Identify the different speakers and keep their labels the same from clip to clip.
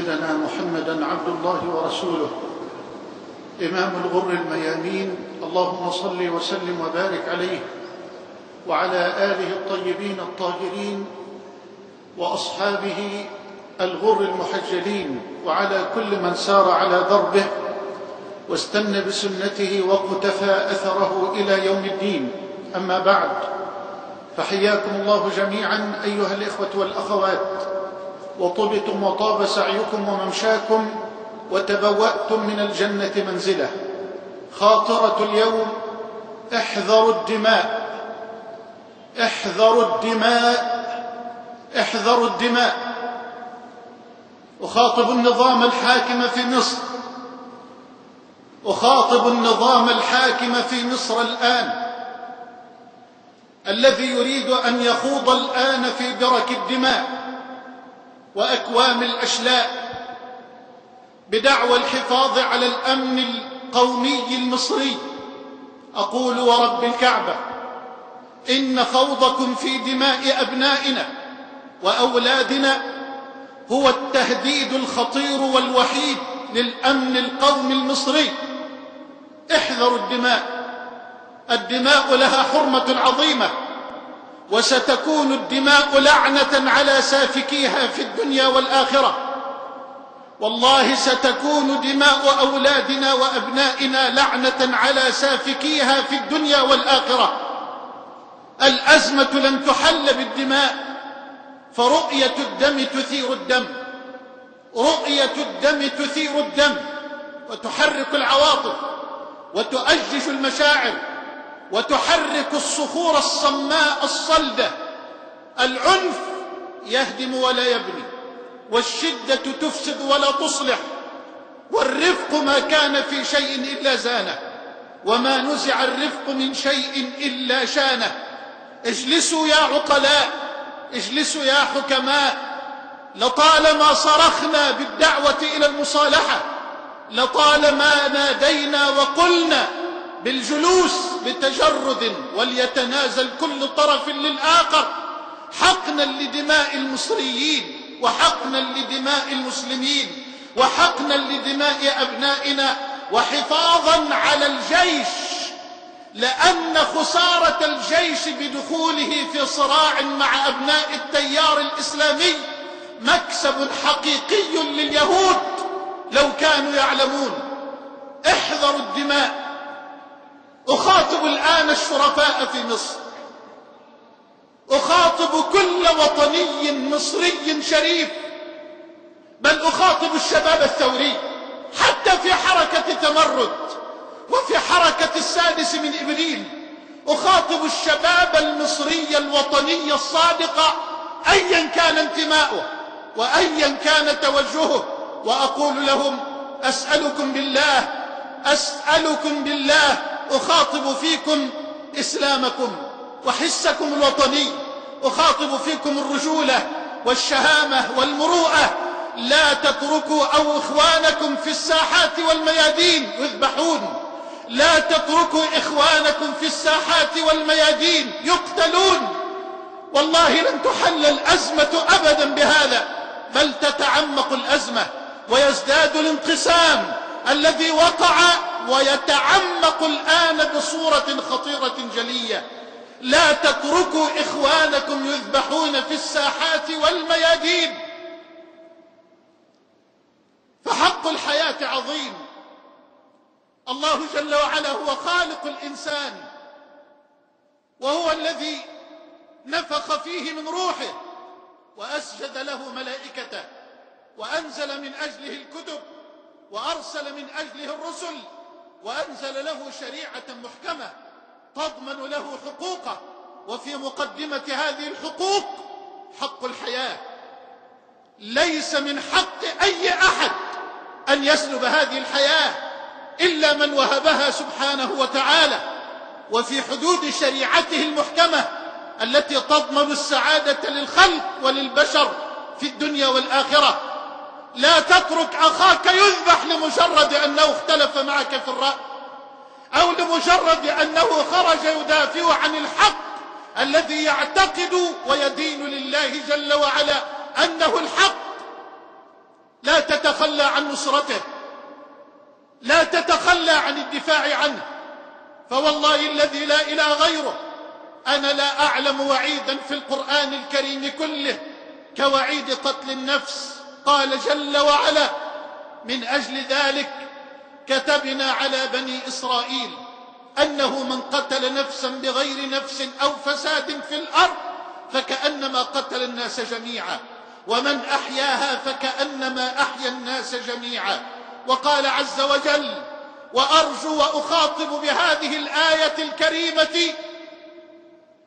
Speaker 1: سيدنا محمدًا عبد الله ورسوله إمام الغر الميامين، اللهم صل وسلم وبارك عليه وعلى آله الطيبين الطاهرين وأصحابه الغر المحجلين، وعلى كل من سار على دربه واستنى بسنته واقتفى أثره إلى يوم الدين. أما بعد، فحياكم الله جميعا أيها الإخوة والأخوات، وطبتم وطاب سعيكم وممشاكم وتبوأتم من الجنة منزله. خاطرة اليوم: احذروا الدماء، احذروا الدماء، احذروا الدماء. أخاطب النظام الحاكم في مصر، أخاطب النظام الحاكم في مصر الآن، الذي يريد أن يخوض الآن في برك الدماء وأكوام الأشلاء بدعوى الحفاظ على الأمن القومي المصري. أقول ورب الكعبة: إن خوضكم في دماء أبنائنا وأولادنا هو التهديد الخطير والوحيد للأمن القومي المصري. احذروا الدماء، الدماء لها حرمة عظيمة، وستكون الدماء لعنة على سافكيها في الدنيا والآخرة. والله ستكون دماء أولادنا وأبنائنا لعنة على سافكيها في الدنيا والآخرة. الأزمة لن تحل بالدماء، فرؤية الدم تثير الدم، رؤية الدم تثير الدم وتحرك العواطف وتؤجج المشاعر وتحرك الصخور الصماء الصلدة. العنف يهدم ولا يبني، والشدة تفسد ولا تصلح، والرفق ما كان في شيء إلا زانه، وما نزع الرفق من شيء إلا شانه. اجلسوا يا عقلاء، اجلسوا يا حكماء. لطالما صرخنا بالدعوة إلى المصالحة، لطالما نادينا وقلنا بالجلوس بتجرد وليتنازل كل طرف للآخر، حقنا لدماء المصريين وحقنا لدماء المسلمين وحقنا لدماء أبنائنا، وحفاظا على الجيش، لأن خسارة الجيش بدخوله في صراع مع أبناء التيار الإسلامي مكسب حقيقي لليهود لو كانوا يعلمون. احذروا الدماء. أخاطب الآن الشرفاء في مصر، أخاطب كل وطني مصري شريف، بل أخاطب الشباب الثوري حتى في حركة تمرد وفي حركة السادس من إبريل. أخاطب الشباب المصري الوطني الصادق أيا كان انتماؤه وأيا كان توجهه، وأقول لهم: أسألكم بالله، أسألكم بالله، أخاطب فيكم إسلامكم وحسكم الوطني، أخاطب فيكم الرجولة والشهامة والمروءة. لا تتركوا أو إخوانكم في الساحات والميادين يذبحون، لا تتركوا إخوانكم في الساحات والميادين يقتلون. والله لن تحل الأزمة أبدا بهذا، بل تتعمق الأزمة ويزداد الانقسام الذي وقع ويتعمق الآن بصورة خطيرة جلية. لا تتركوا إخوانكم يذبحون في الساحات والميادين، فحق الحياة عظيم. الله جل وعلا هو خالق الإنسان، وهو الذي نفخ فيه من روحه وأسجد له ملائكته وأنزل من أجله الكتب وأرسل من أجله الرسل، وأنزل له شريعة محكمة تضمن له حقوقه. وفي مقدمة هذه الحقوق حق الحياة. ليس من حق أي أحد أن يسلب هذه الحياة إلا من وهبها سبحانه وتعالى، وفي حدود شريعته المحكمة التي تضمن السعادة للخلق وللبشر في الدنيا والآخرة. لا تترك أخاك يذبح لمجرد أنه اختلف معك في الرأي، أو لمجرد أنه خرج يدافع عن الحق الذي يعتقد ويدين لله جل وعلا أنه الحق. لا تتخلى عن نصرته، لا تتخلى عن الدفاع عنه، فوالله الذي لا إله غيره أنا لا أعلم وعيدا في القرآن الكريم كله كوعيد قتل النفس. قال جل وعلا: من أجل ذلك كتبنا على بني إسرائيل أنه من قتل نفسا بغير نفس أو فساد في الأرض فكأنما قتل الناس جميعا، ومن أحياها فكأنما أحيا الناس جميعا. وقال عز وجل: وأرجو وأخاطب بهذه الآية الكريمة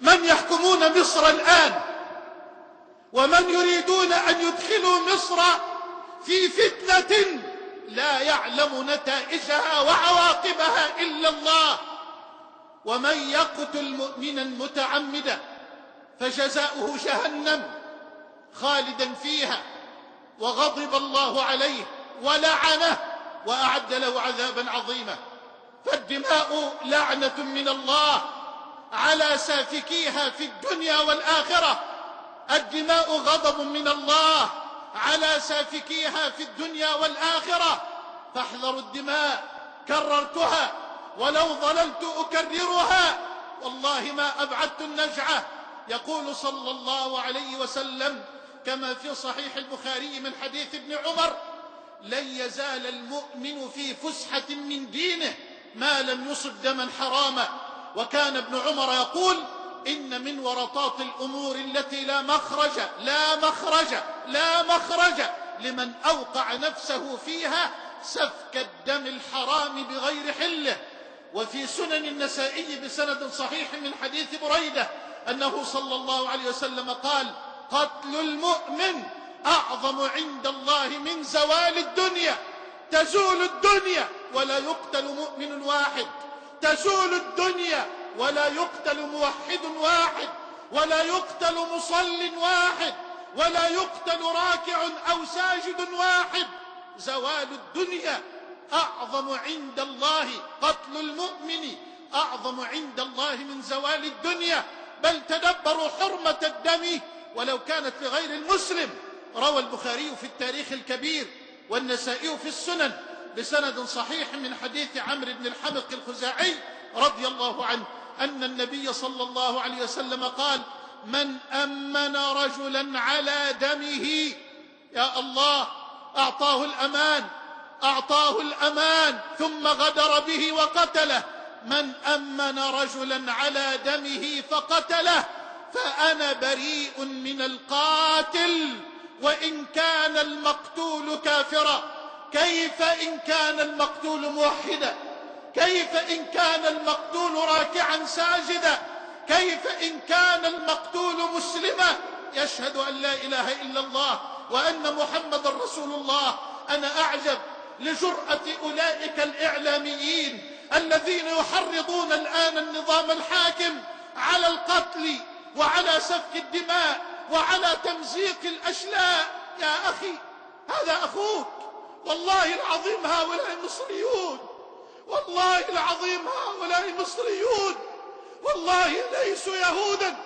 Speaker 1: من يحكمون مصر الآن ومن يريدون أن يدخلوا مصر في فتنة لا يعلم نتائجها وعواقبها إلا الله. ومن يقتل مؤمنا متعمدا فجزاؤه جهنم خالدا فيها وغضب الله عليه ولعنه وأعد له عذابا عظيما. فالدماء لعنة من الله على سافكيها في الدنيا والآخرة، الدماء غضب من الله على سافكيها في الدنيا والآخرة، فاحذروا الدماء. كررتها ولو ظللت أكررها والله ما أبعدت النجعة. يقول صلى الله عليه وسلم كما في صحيح البخاري من حديث ابن عمر: لن يزال المؤمن في فسحة من دينه ما لم يصب دما حراما. وكان ابن عمر يقول: إن من ورطات الأمور التي لا مخرج لمن أوقع نفسه فيها سفك الدم الحرام بغير حله. وفي سنن النسائي بسند صحيح من حديث بريدة أنه صلى الله عليه وسلم قال: قتل المؤمن أعظم عند الله من زوال الدنيا. تزول الدنيا ولا يقتل مؤمن واحد، تزول الدنيا ولا يقتل موحد واحد، ولا يقتل مصل واحد، ولا يقتل راكع أو ساجد واحد. زوال الدنيا أعظم عند الله، قتل المؤمن أعظم عند الله من زوال الدنيا. بل تدبروا حرمة الدم ولو كانت لغير المسلم. روى البخاري في التاريخ الكبير والنسائي في السنن بسند صحيح من حديث عمرو بن الحمق الخزاعي رضي الله عنه أن النبي صلى الله عليه وسلم قال: من أمن رجلا على دمه، يا الله، أعطاه الأمان ثم غدر به وقتله. من أمن رجلا على دمه فقتله فأنا بريء من القاتل وإن كان المقتول كافرا. كيف إن كان المقتول موحدا؟ كيف إن كان المقتول راكعا ساجدا؟ كيف إن كان المقتول مسلما يشهد أن لا إله إلا الله وأن محمد رسول الله؟ أنا أعجب لجرأة أولئك الإعلاميين الذين يحرضون الآن النظام الحاكم على القتل وعلى سفك الدماء وعلى تمزيق الأشلاء. يا أخي، هذا أخوك، والله العظيم هؤلاء مصريون، والله العظيم هؤلاء مصريون، والله ليسوا يهودا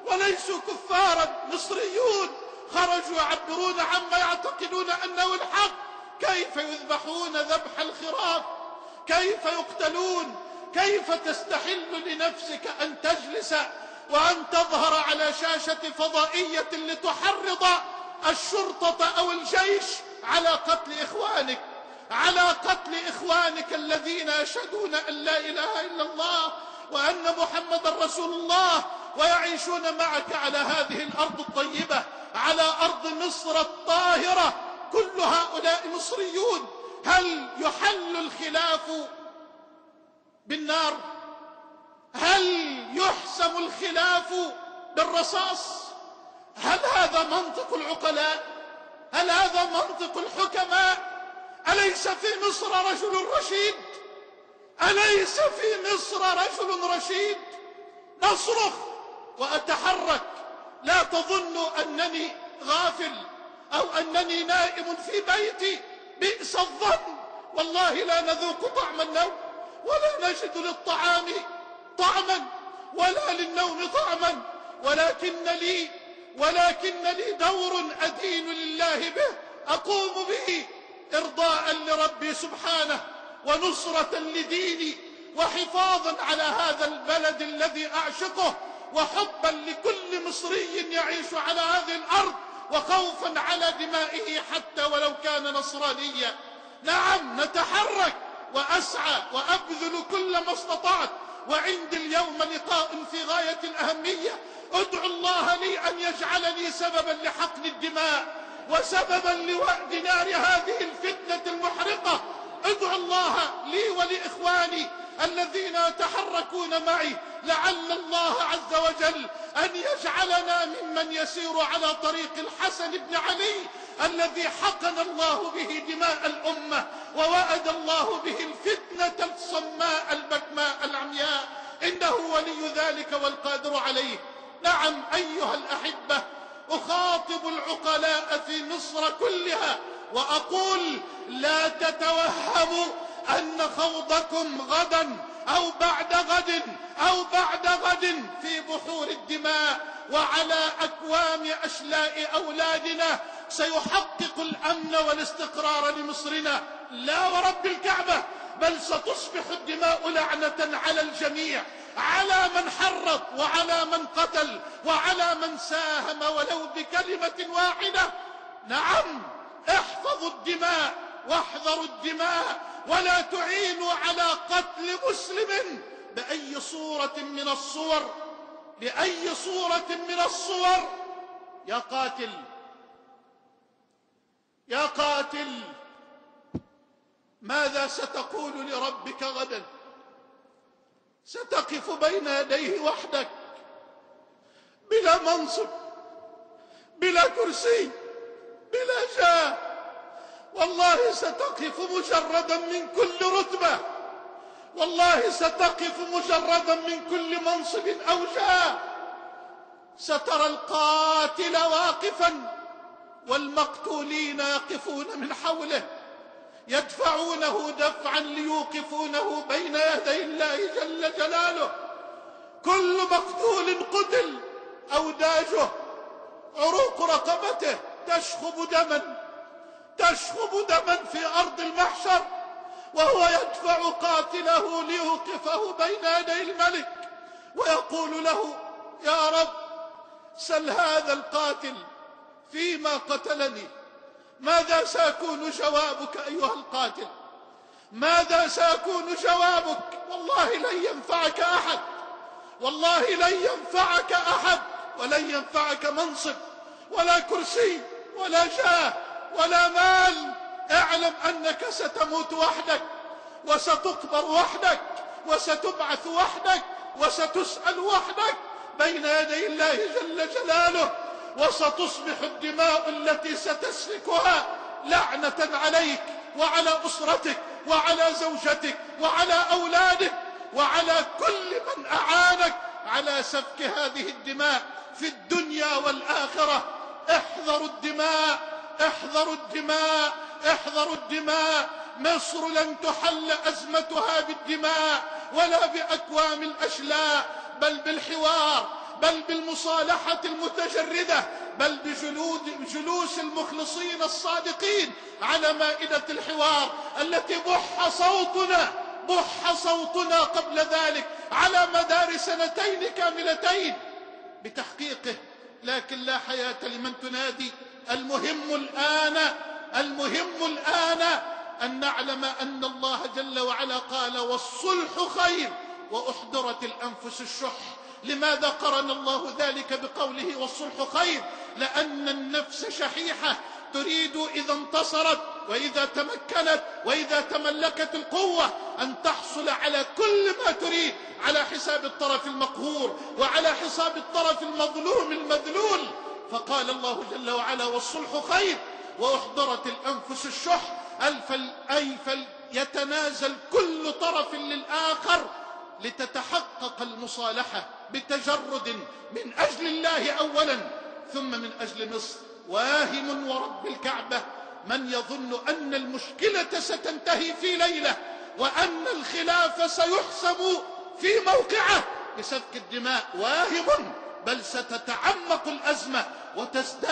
Speaker 1: وليسوا كفارا، مصريون خرجوا يعبرون عما يعتقدون أنه الحق. كيف يذبحون ذبح الخراف؟ كيف يقتلون؟ كيف تستحل لنفسك أن تجلس وأن تظهر على شاشة فضائية لتحرض الشرطة أو الجيش على قتل إخوانك، على قتل إخوانك الذين يشهدون أن لا إله إلا الله وأن محمد رسول الله ويعيشون معك على هذه الأرض الطيبة، على أرض مصر الطاهرة؟ كل هؤلاء مصريون. هل يحل الخلاف بالنار؟ هل يحسم الخلاف بالرصاص؟ هل هذا منطق العقلاء؟ هل هذا منطق الحكماء؟ أليس في مصر رجل رشيد؟ أليس في مصر رجل رشيد؟ نصرخ وأتحرك. لا تظنوا أنني غافل أو أنني نائم في بيتي، بئس الظن. والله لا نذوق طعم النوم ولا نجد للطعام طعما ولا للنوم طعما، ولكن لي دور أدين لله به أقوم به إرضاء لربي سبحانه ونصرة لديني وحفاظا على هذا البلد الذي أعشقه وحبا لكل مصري يعيش على هذه الأرض وخوفا على دمائه حتى ولو كان نصرانيا. نعم نتحرك وأسعى وأبذل كل ما استطعت، وعندي اليوم لقاء في غاية الأهمية. أدعو الله لي أن يجعلني سببا لحقن الدماء وسببا لوأد نار هذه الفتنة المحرقة. ادعو الله لي ولإخواني الذين يتحركون معي، لعل الله عز وجل أن يجعلنا ممن يسير على طريق الحسن بن علي الذي حقن الله به دماء الأمة ووأد الله به الفتنة الصماء البكماء العمياء، إنه ولي ذلك والقادر عليه. نعم أيها الأحبة، أخاطب العقلاء في مصر كلها وأقول: لا تتوهموا أن خوضكم غدا أو بعد غد أو بعد غد في بحور الدماء وعلى أكوام أشلاء أولادنا سيحقق الأمن والاستقرار لمصرنا. لا ورب الكعبة، بل ستصبح الدماء لعنة على الجميع، على من حرض وعلى من قتل وعلى من ساهم ولو بكلمة واحدة. نعم احفظوا الدماء واحذروا الدماء، ولا تعينوا على قتل مسلم بأي صورة من الصور، بأي صورة من الصور. يا قاتل، يا قاتل، ماذا ستقول لربك غدا؟ ستقف بين يديه وحدك بلا منصب، بلا كرسي، بلا جاه. والله ستقف مجردا من كل رتبة، والله ستقف مجردا من كل منصب أو جاه. سترى القاتل واقفا والمقتولين يقفون من حوله يدفعونه دفعا ليوقفونه بين يدي الله جل جلاله. كل مقتول قتل أوداجه عروق رقبته تشخب دما، تشخب دما في أرض المحشر، وهو يدفع قاتله ليوقفه بين يدي الملك ويقول له: يا رب سل هذا القاتل فيما قتلني. ماذا سيكون جوابك أيها القاتل؟ ماذا سيكون جوابك؟ والله لن ينفعك أحد، والله لن ينفعك أحد، ولن ينفعك منصب ولا كرسي ولا جاه ولا مال. اعلم أنك ستموت وحدك وستقبر وحدك وستبعث وحدك وستسأل وحدك بين يدي الله جل جلاله، وستصبح الدماء التي ستسفكها لعنة عليك وعلى أسرتك وعلى زوجتك وعلى أولادك وعلى كل من أعانك على سفك هذه الدماء في الدنيا والآخرة. احذروا الدماء، احذروا الدماء، احذروا الدماء. مصر لن تحل أزمتها بالدماء ولا بأكوام الأشلاء، بل بالحوار، بل بالمصالحة المتجردة، بل بجلوس المخلصين الصادقين على مائدة الحوار التي بح صوتنا قبل ذلك على مدار سنتين كاملتين بتحقيقه. لكن لا حياة لمن تنادي. المهم الآن أن نعلم أن الله جل وعلا قال: والصلح خير وأحضرت الأنفس الشح. لماذا قرن الله ذلك بقوله والصلح خير؟ لأن النفس شحيحة تريد إذا انتصرت وإذا تمكنت وإذا تملكت القوة أن تحصل على كل ما تريد على حساب الطرف المقهور وعلى حساب الطرف المظلوم المذلول. فقال الله جل وعلا: والصلح خير وأحضرت الأنفس الشح، أي فليتنازل كل طرف للآخر لتتحقق المصالحة بتجرد من أجل الله أولا ثم من أجل مصر. واهم ورب الكعبة من يظن أن المشكلة ستنتهي في ليلة وأن الخلاف سيحسم في موقعه بسفك الدماء. واهم، بل ستتعمق الأزمة وتزداد